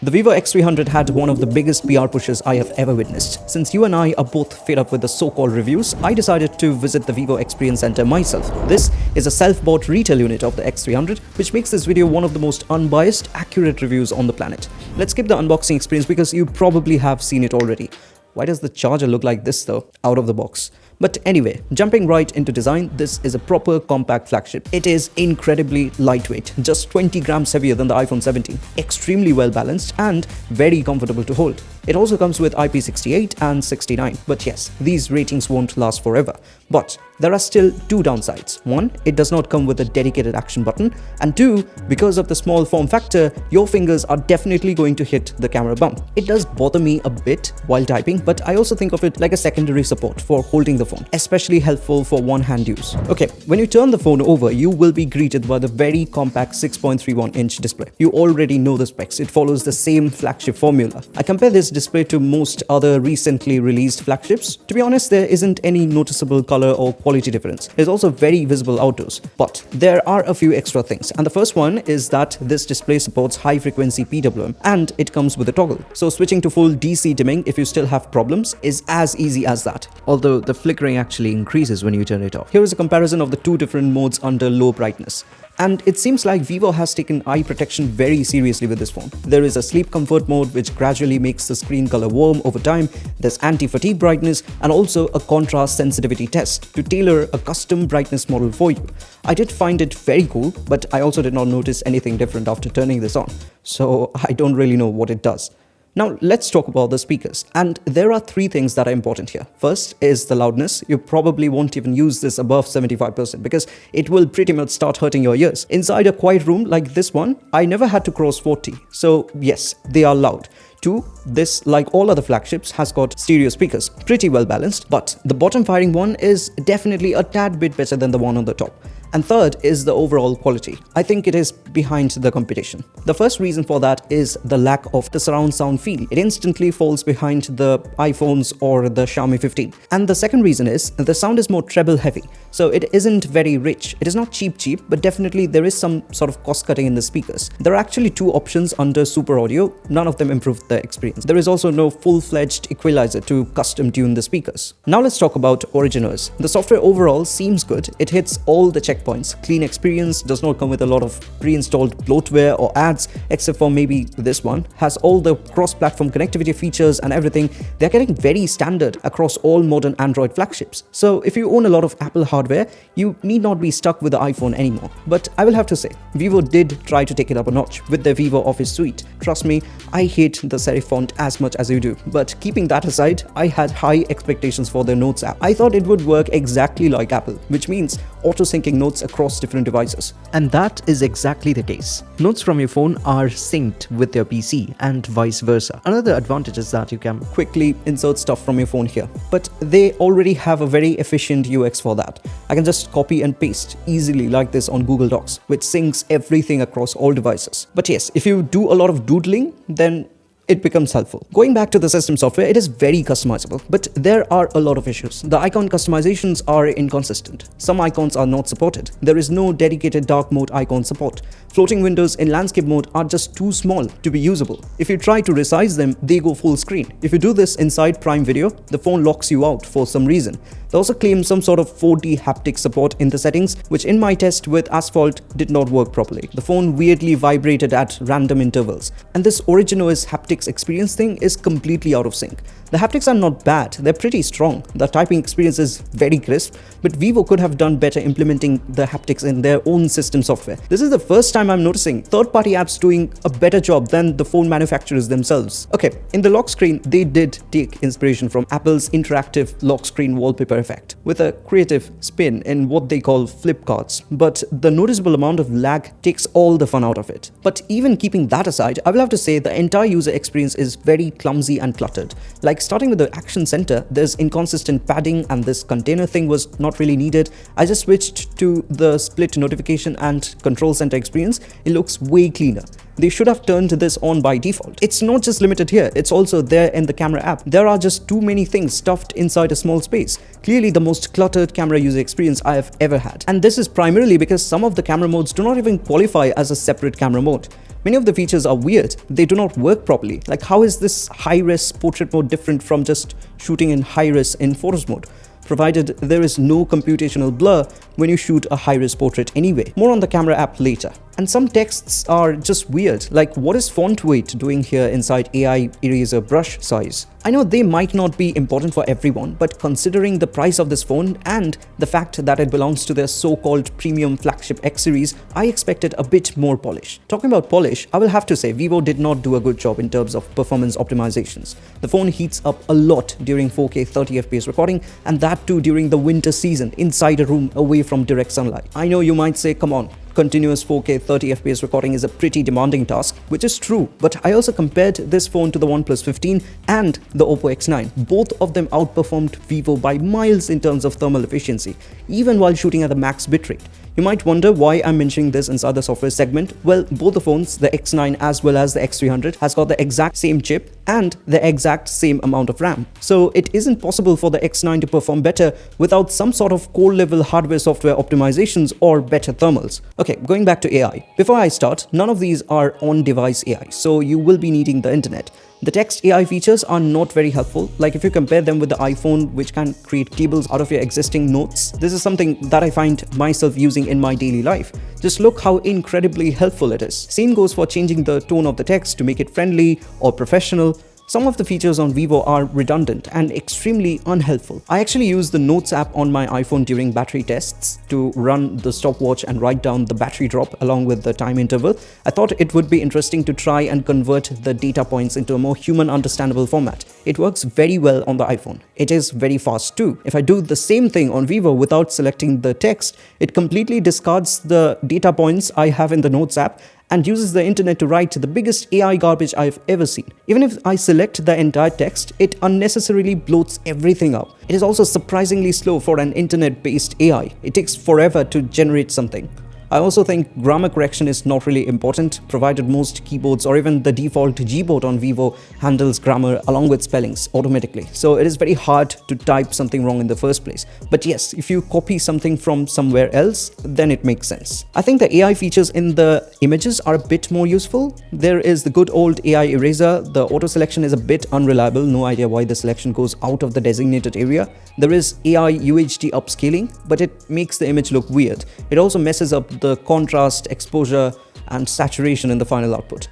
The Vivo X300 had one of the biggest PR pushes I have ever witnessed. Since you and I are both fed up with the so-called reviews, I decided to visit the Vivo Experience Center myself. This is a self-bought retail unit of the X300, which makes this video one of the most unbiased, accurate reviews on the planet. Let's skip the unboxing experience because you probably have seen it already. Why does the charger look like this though, out of the box? But anyway, jumping right into design, this is a proper compact flagship. It is incredibly lightweight, just 20 grams heavier than the iPhone 17, extremely well balanced and very comfortable to hold. It also comes with IP68 and 69, but yes, these ratings won't last forever. But there are still two downsides. One, it does not come with a dedicated action button, and two, because of the small form factor, your fingers are definitely going to hit the camera bump. It does bother me a bit while typing, but I also think of it like a secondary support for holding the phone, especially helpful for one-hand use. Okay, when you turn the phone over, you will be greeted by the very compact 6.31-inch display. You already know the specs. It follows the same flagship formula. I compare this display to most other recently released flagships. To be honest, there isn't any noticeable color or quality difference. It's also very visible outdoors. But there are a few extra things. And the first one is that this display supports high-frequency PWM and it comes with a toggle. So switching to full DC dimming if you still have problems is as easy as that. Although the flickering actually increases when you turn it off. Here is a comparison of the two different modes under low brightness. And it seems like Vivo has taken eye protection very seriously with this phone. There is a sleep comfort mode which gradually makes the screen color warm over time. There's anti-fatigue brightness and also a contrast sensitivity test to tailor a custom brightness model for you. I did find it very cool, but I also did not notice anything different after turning this on. So I don't really know what it does. Now let's talk about the speakers, and there are three things that are important here. First is the loudness. You probably won't even use this above 75% because it will pretty much start hurting your ears. Inside a quiet room like this one, I never had to cross 40. So yes, they are loud. Two, this, like all other flagships, has got stereo speakers, pretty well balanced, but the bottom firing one is definitely a tad bit better than the one on the top. And third is the overall quality. I think it is behind the competition. The first reason for that is the lack of the surround sound feel. It instantly falls behind the iPhones or the Xiaomi 15. And the second reason is the sound is more treble heavy. So it isn't very rich. It is not cheap, but definitely there is some sort of cost cutting in the speakers. There are actually two options under Super Audio. None of them improve the experience. There is also no full-fledged equalizer to custom tune the speakers. Now let's talk about Originals. The software overall seems good. It hits all the checkpoints. Clean experience, does not come with a lot of pre-installed bloatware or ads, except for maybe this one. Has all the cross-platform connectivity features and everything. They're getting very standard across all modern Android flagships. So if you own a lot of Apple hardware, you need not be stuck with the iPhone anymore. But I will have to say, Vivo did try to take it up a notch with their Vivo Office suite. Trust me, I hate the serif font as much as you do. But keeping that aside, I had high expectations for their Notes app. I thought it would work exactly like Apple, which means auto-syncing notes across different devices. And that is exactly the case. Notes from your phone are synced with your PC and vice versa. Another advantage is that you can quickly insert stuff from your phone here. But they already have a very efficient UX for that. I can just copy and paste easily like this on Google Docs, which syncs everything across all devices. But yes, if you do a lot of doodling, then it becomes helpful. Going back to the system software, it is very customizable, but there are a lot of issues. The icon customizations are inconsistent. Some icons are not supported. There is no dedicated dark mode icon support. Floating windows in landscape mode are just too small to be usable. If you try to resize them, they go full screen. If you do this inside Prime Video, the phone locks you out for some reason. They also claim some sort of 4D haptic support in the settings, which in my test with Asphalt did not work properly. The phone weirdly vibrated at random intervals. And this OriginOS haptics experience thing is completely out of sync. The haptics are not bad, they're pretty strong. The typing experience is very crisp, but Vivo could have done better implementing the haptics in their own system software. This is the first time I'm noticing third-party apps doing a better job than the phone manufacturers themselves. Okay, in the lock screen, they did take inspiration from Apple's interactive lock screen wallpaper effect, with a creative spin in what they call flip cards, but the noticeable amount of lag takes all the fun out of it. But even keeping that aside, I will have to say the entire user experience is very clumsy and cluttered. Like starting with the action center, there's inconsistent padding and this container thing was not really needed. I just switched to the split notification and control center experience. It looks way cleaner. They should have turned this on by default. It's not just limited here, it's also there in the camera app. There are just too many things stuffed inside a small space. Clearly the most cluttered camera user experience I have ever had. And this is primarily because some of the camera modes do not even qualify as a separate camera mode. Many of the features are weird. They do not work properly. Like, how is this high-res portrait mode different from just shooting in high-res in photos mode? Provided there is no computational blur when you shoot a high-res portrait anyway. More on the camera app later. And some texts are just weird, like what is font weight doing here inside AI eraser brush size? I know they might not be important for everyone, but considering the price of this phone and the fact that it belongs to their so-called premium flagship X series, I expected a bit more polish. Talking about polish, I will have to say Vivo did not do a good job in terms of performance optimizations. The phone heats up a lot during 4K 30fps recording, and that too during the winter season inside a room away from direct sunlight. I know you might say, come on, continuous 4K 30fps recording is a pretty demanding task, which is true, but I also compared this phone to the OnePlus 15 and the Oppo X9. Both of them outperformed Vivo by miles in terms of thermal efficiency, even while shooting at the max bitrate. You might wonder why I'm mentioning this inside the software segment. Well, both the phones, the X9 as well as the X300, has got the exact same chip and the exact same amount of RAM. So it isn't possible for the X9 to perform better without some sort of core level hardware software optimizations or better thermals. Okay, going back to AI. Before I start, none of these are on-device AI, so you will be needing the internet. The text AI features are not very helpful. Like if you compare them with the iPhone, which can create tables out of your existing notes, this is something that I find myself using in my daily life. Just look how incredibly helpful it is. Same goes for changing the tone of the text to make it friendly or professional. Some of the features on Vivo are redundant and extremely unhelpful. I actually use the Notes app on my iPhone during battery tests to run the stopwatch and write down the battery drop along with the time interval. I thought it would be interesting to try and convert the data points into a more human understandable format. It works very well on the iPhone. It is very fast too. If I do the same thing on Vivo without selecting the text, it completely discards the data points I have in the Notes app and uses the internet to write the biggest AI garbage I've ever seen. Even if I select the entire text, it unnecessarily bloats everything up. It is also surprisingly slow for an internet-based AI. It takes forever to generate something. I also think grammar correction is not really important, provided most keyboards or even the default Gboard on Vivo handles grammar along with spellings automatically. So it is very hard to type something wrong in the first place. But yes, if you copy something from somewhere else, then it makes sense. I think the AI features in the images are a bit more useful. There is the good old AI eraser. The auto selection is a bit unreliable. No idea why the selection goes out of the designated area. There is AI UHD upscaling, but it makes the image look weird. It also messes up the contrast, exposure, and saturation in the final output.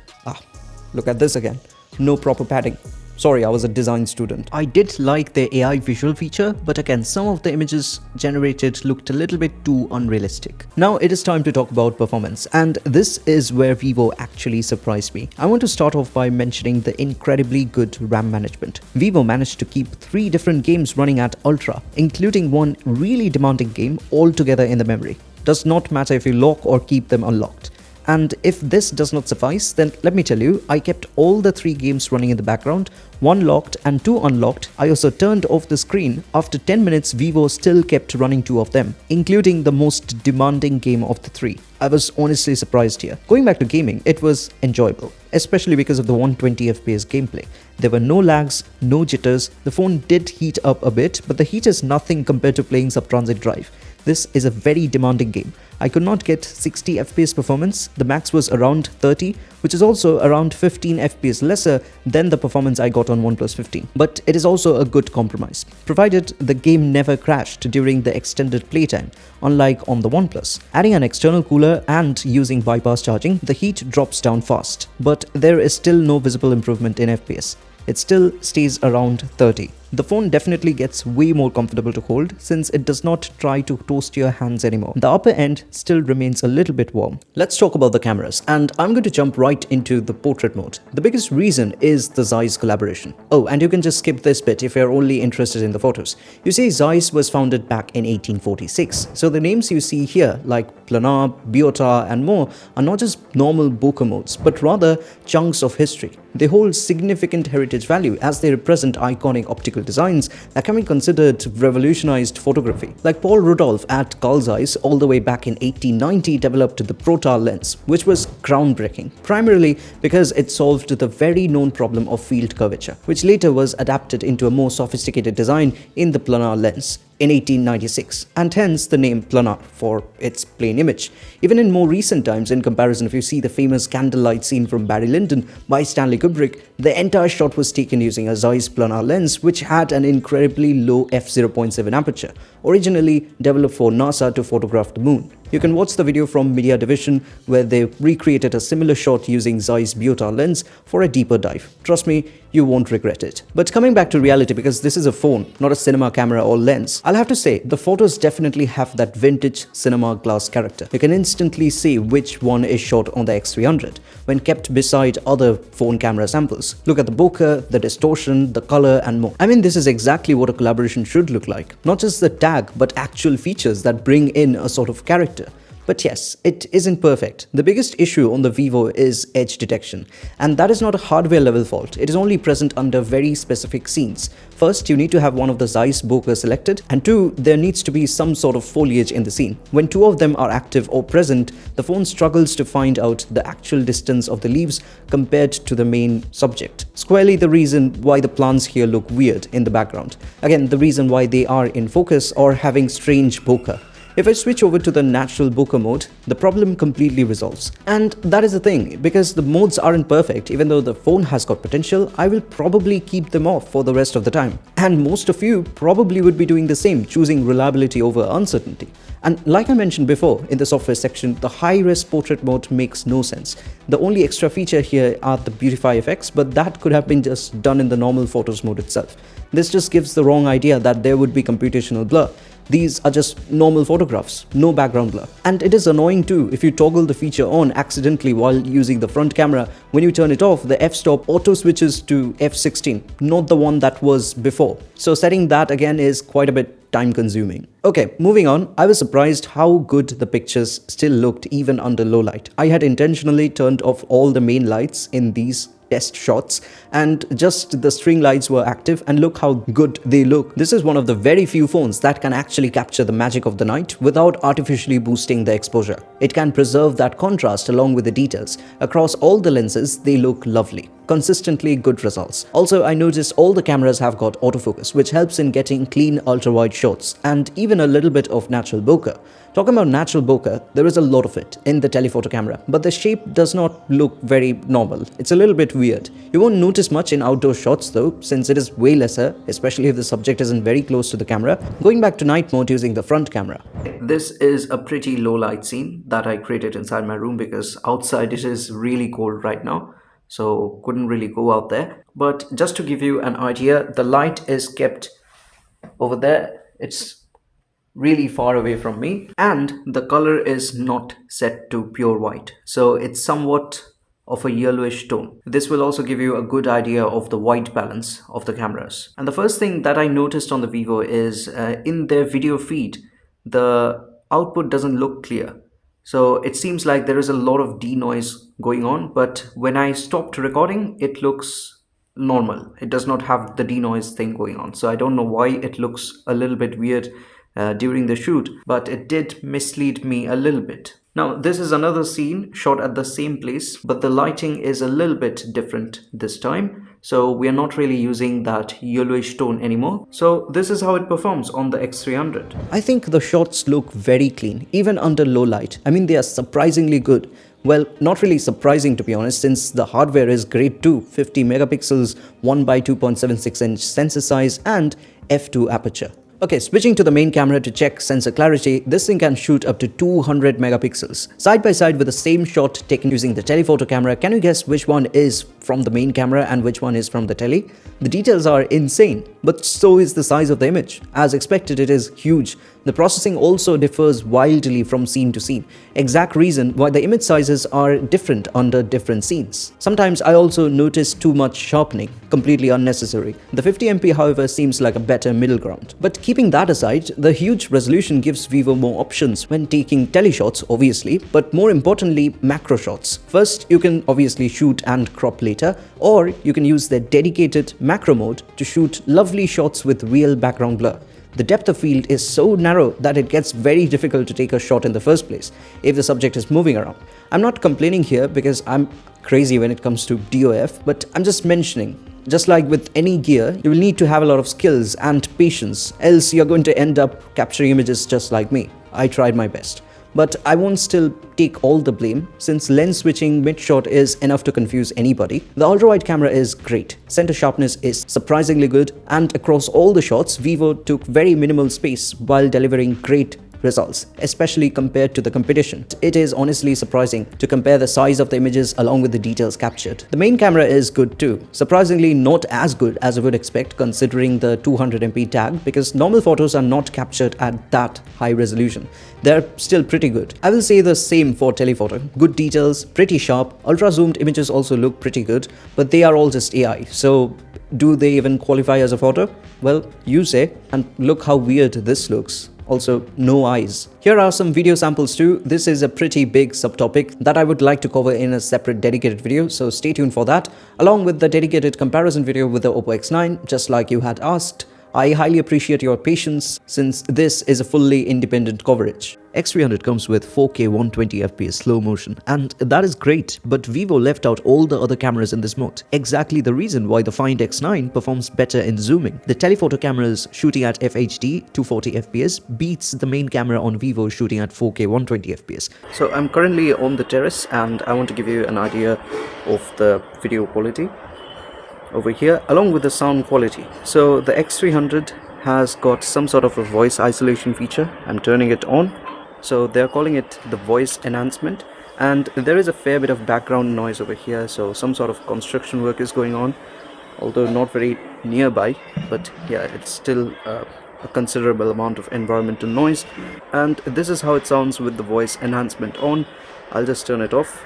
Look at this again. No proper padding. Sorry, I was a design student. I did like the AI visual feature, but again, some of the images generated looked a little bit too unrealistic. Now it is time to talk about performance, and this is where Vivo actually surprised me. I want to start off by mentioning the incredibly good RAM management. Vivo managed to keep 3 different games running at Ultra, including one really demanding game all together in the memory. Does not matter if you lock or keep them unlocked. And if this does not suffice, then let me tell you, I kept all the 3 games running in the background, 1 locked and 2 unlocked. I also turned off the screen. After 10 minutes, Vivo still kept running 2 of them, including the most demanding game of the 3. I was honestly surprised here. Going back to gaming, it was enjoyable, especially because of the 120fps gameplay. There were no lags, no jitters. The phone did heat up a bit, but the heat is nothing compared to playing Sub-Transit Drive. This is a very demanding game. I could not get 60 FPS performance. The max was around 30, which is also around 15 FPS lesser than the performance I got on OnePlus 15. But it is also a good compromise, provided the game never crashed during the extended playtime, unlike on the OnePlus. Adding an external cooler and using bypass charging, the heat drops down fast, but there is still no visible improvement in FPS. It still stays around 30. The phone definitely gets way more comfortable to hold since it does not try to toast your hands anymore. The upper end still remains a little bit warm. Let's talk about the cameras, and I'm going to jump right into the portrait mode. The biggest reason is the Zeiss collaboration. Oh, and you can just skip this bit if you're only interested in the photos. You see, Zeiss was founded back in 1846, so the names you see here like Planar, Biota and more are not just normal bokeh modes, but rather chunks of history. They hold significant heritage value as they represent iconic optical designs that can be considered revolutionized photography. Like Paul Rudolph at Carl Zeiss all the way back in 1890 developed the Protar lens, which was groundbreaking, primarily because it solved the very known problem of field curvature, which later was adapted into a more sophisticated design in the planar lens in 1896, and hence the name planar for its plane image. Even in more recent times, in comparison, if you see the famous candlelight scene from Barry Lyndon by Stanley Kubrick, the entire shot was taken using a Zeiss planar lens which had an incredibly low f/0.7 aperture, originally developed for NASA to photograph the moon. You can watch the video from Media Division where they recreated a similar shot using Zeiss Biotar lens for a deeper dive. Trust me, you won't regret it. But coming back to reality, because this is a phone, not a cinema camera or lens, I'll have to say the photos definitely have that vintage cinema glass character. You can instantly see which one is shot on the X300 when kept beside other phone camera samples. Look at the bokeh, the distortion, the color and more. I mean, this is exactly what a collaboration should look like. Not just the tag, but actual features that bring in a sort of character. But yes, it isn't perfect. The biggest issue on the Vivo is edge detection, and that is not a hardware level fault. It is only present under very specific scenes. First, you need to have one of the Zeiss bokeh selected, and two, there needs to be some sort of foliage in the scene. When two of them are active or present, the phone struggles to find out the actual distance of the leaves compared to the main subject. Squarely the reason why the plants here look weird in the background. Again, the reason why they are in focus or having strange bokeh. If I switch over to the natural bokeh mode, the problem completely resolves. And that is the thing, because the modes aren't perfect, even though the phone has got potential, I will probably keep them off for the rest of the time. And most of you probably would be doing the same, choosing reliability over uncertainty. And like I mentioned before, in the software section, the high-res portrait mode makes no sense. The only extra feature here are the beautify effects, but that could have been just done in the normal photos mode itself. This just gives the wrong idea that there would be computational blur. These are just normal photographs, no background blur. And it is annoying too if you toggle the feature on accidentally while using the front camera. When you turn it off, the f-stop auto switches to f16, not the one that was before. So setting that again is quite a bit time consuming. Okay, moving on, I was surprised how good the pictures still looked even under low light. I had intentionally turned off all the main lights in these test shots and just the string lights were active, and look how good they look. This is one of the very few phones that can actually capture the magic of the night without artificially boosting the exposure. It can preserve that contrast along with the details. Across all the lenses, they look lovely. Consistently good results. Also, I noticed all the cameras have got autofocus, which helps in getting clean ultra-wide shots and even a little bit of natural bokeh. Talking about natural bokeh, there is a lot of it in the telephoto camera, but the shape does not look very normal. It's a little bit weird. You won't notice much in outdoor shots though, since it is way lesser, especially if the subject isn't very close to the camera. Going back to night mode using the front camera. This is a pretty low light scene that I created inside my room because outside it is really cold right now. So couldn't really go out there. But just to give you an idea, the light is kept over there. It's really far away from me, and the color is not set to pure white, so it's somewhat of a yellowish tone. This will also give you a good idea of the white balance of the cameras. And the first thing that I noticed on the Vivo is in their video feed, the output doesn't look clear. So it seems like there is a lot of denoise going on, but when I stopped recording, it looks normal. It does not have the denoise thing going on. So I don't know why it looks a little bit weird during the shoot, but it did mislead me a little bit. Now, this is another scene shot at the same place, but the lighting is a little bit different this time. So we are not really using that yellowish tone anymore. So this is how it performs on the X300. I think the shots look very clean, even under low light. I mean, they are surprisingly good. Well, not really surprising to be honest, since the hardware is great too. 50 megapixels, 1x2.76 inch sensor size and f2 aperture. Okay, switching to the main camera to check sensor clarity, this thing can shoot up to 200 megapixels. Side by side with the same shot taken using the telephoto camera, can you guess which one is from the main camera and which one is from the tele? The details are insane, but so is the size of the image. As expected, it is huge. The processing also differs wildly from scene to scene. Exact reason why the image sizes are different under different scenes. Sometimes I also notice too much sharpening. completely unnecessary. The 50MP, however, seems like a better middle ground. But keeping that aside, the huge resolution gives Vivo more options when taking teleshots, obviously, but more importantly, macro shots. First, you can obviously shoot and crop later, or you can use their dedicated macro mode to shoot lovely shots with real background blur. The depth of field is so narrow that it gets very difficult to take a shot in the first place if the subject is moving around. I'm not complaining here because I'm crazy when it comes to DOF, but I'm just mentioning, just like with any gear, you will need to have a lot of skills and patience, else you're going to end up capturing images just like me. I tried my best. But I won't still take all the blame, since lens switching mid-shot is enough to confuse anybody. The ultra-wide camera is great, center sharpness is surprisingly good, and across all the shots, Vivo took very minimal space while delivering great results, especially compared to the competition. It is honestly surprising to compare the size of the images along with the details captured. The main camera is good too, surprisingly not as good as I would expect considering the 200MP tag, because normal photos are not captured at that high resolution. They're still pretty good. I will say the same for telephoto. Good details, pretty sharp, ultra zoomed images also look pretty good, but they are all just AI, so do they even qualify as a photo? Well, you say, and look how weird this looks. Also, no eyes. Here are some video samples too. This is a pretty big subtopic that I would like to cover in a separate dedicated video, so stay tuned for that, along with the dedicated comparison video with the Oppo X9, just like you had asked. I highly appreciate your patience since this is a fully independent coverage. X300 comes with 4K 120fps slow motion, and that is great, but Vivo left out all the other cameras in this mode. Exactly the reason why the Find X9 performs better in zooming. The telephoto cameras shooting at FHD 240fps beats the main camera on Vivo shooting at 4K 120fps. So I'm currently on the terrace and I want to give you an idea of the video quality over here along with the sound quality. So the X300 has got some sort of a voice isolation feature. I'm turning it on. So they're calling it the voice enhancement, and there is a fair bit of background noise over here, so some sort of construction work is going on, although not very nearby, but yeah, it's still a considerable amount of environmental noise. And this is how it sounds with the voice enhancement on. I'll just turn it off,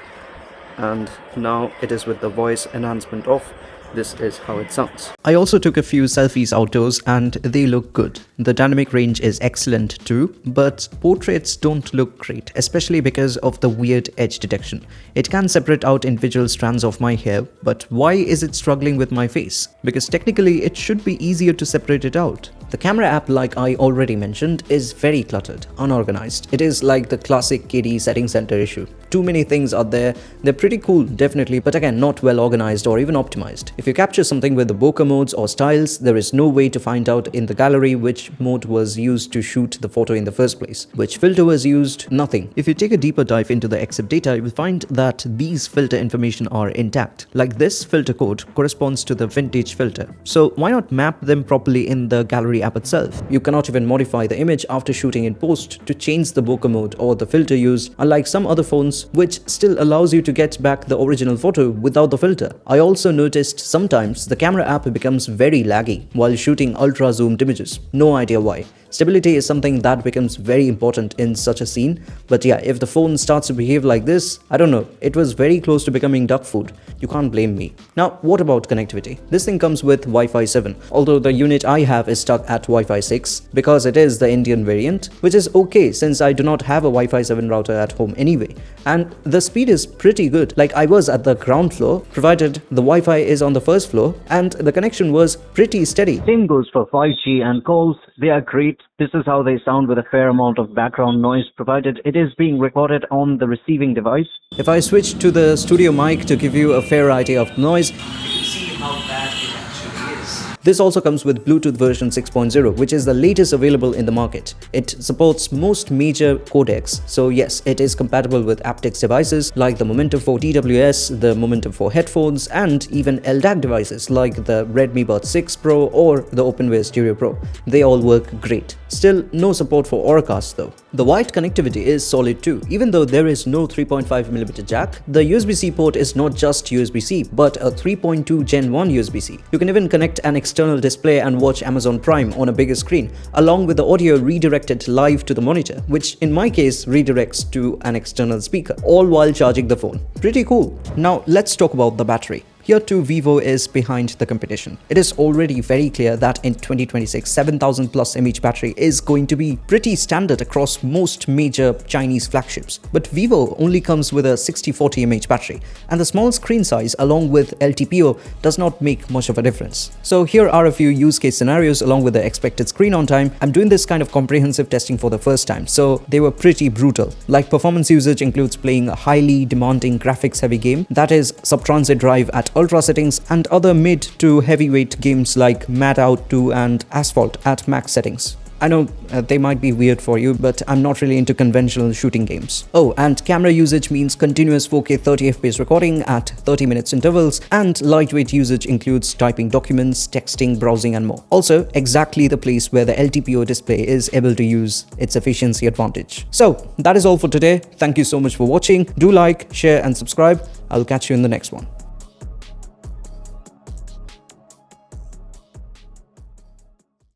and now it is with the voice enhancement off. This is how it sounds. I also took a few selfies outdoors and they look good. The dynamic range is excellent too, but portraits don't look great, especially because of the weird edge detection. It can separate out individual strands of my hair, but why is it struggling with my face? Because technically it should be easier to separate it out. The camera app, like I already mentioned, is very cluttered, unorganized. It is like the classic KD setting center issue. Too many things are there. They're pretty cool, definitely, but again, not well organized or even optimized. If you capture something with the bokeh modes or styles, there is no way to find out in the gallery which mode was used to shoot the photo in the first place. Which filter was used? Nothing. If you take a deeper dive into the XIP data, you will find that these filter information are intact. Like this filter code corresponds to the vintage filter. So why not map them properly in the gallery app itself? You cannot even modify the image after shooting in post to change the bokeh mode or the filter used, unlike some other phones which still allows you to get back the original photo without the filter. I also noticed sometimes the camera app becomes very laggy while shooting ultra zoomed images. No idea why. Stability is something that becomes very important in such a scene, but yeah, if the phone starts to behave like this, I don't know, it was very close to becoming duck food. You can't blame me. Now, what about connectivity? This thing comes with Wi-Fi 7, although the unit I have is stuck at Wi-Fi 6 because it is the Indian variant, which is okay since I do not have a Wi-Fi 7 router at home anyway. And the speed is pretty good, like I was at the ground floor, provided the Wi-Fi is on the first floor, and the connection was pretty steady. Same goes for 5G and calls. They are great. This is how they sound with a fair amount of background noise, provided it is being recorded on the receiving device. If I switch to the studio mic to give you a fair idea of noise, you can see how bad it actually is. This also comes with Bluetooth version 6.0, which is the latest available in the market. It supports most major codecs, so yes, it is compatible with aptX devices like the Momentum 4 TWS, the Momentum 4 headphones, and even LDAC devices like the Redmi Buds 6 Pro or the OpenWare Stereo Pro. They all work great. Still, no support for Auracast though. The wired connectivity is solid too. Even though there is no 3.5mm jack, the USB-C port is not just USB-C, but a 3.2 Gen 1 USB-C. You can even connect an external display and watch Amazon Prime on a bigger screen, along with the audio redirected live to the monitor, which in my case redirects to an external speaker, all while charging the phone. Pretty cool. Now let's talk about the battery. here too Vivo is behind the competition. It is already very clear that in 2026, 7000 plus mAh battery is going to be pretty standard across most major Chinese flagships. But Vivo only comes with a 6040 mAh battery, and the small screen size along with LTPO does not make much of a difference. So here are a few use case scenarios along with the expected screen on time. I'm doing this kind of comprehensive testing for the first time, so they were pretty brutal. Like, performance usage includes playing a highly demanding graphics heavy game, that is Sub-Transit Drive at ultra settings, and other mid to heavyweight games like Mad Out 2 and Asphalt at max settings. I know they might be weird for you, but I'm not really into conventional shooting games. Oh, and camera usage means continuous 4K 30fps recording at 30 minutes intervals, and lightweight usage includes typing documents, texting, browsing and more. Also, exactly the place where the LTPO display is able to use its efficiency advantage. So, that is all for today. Thank you so much for watching. Do like, share and subscribe. I'll catch you in the next one.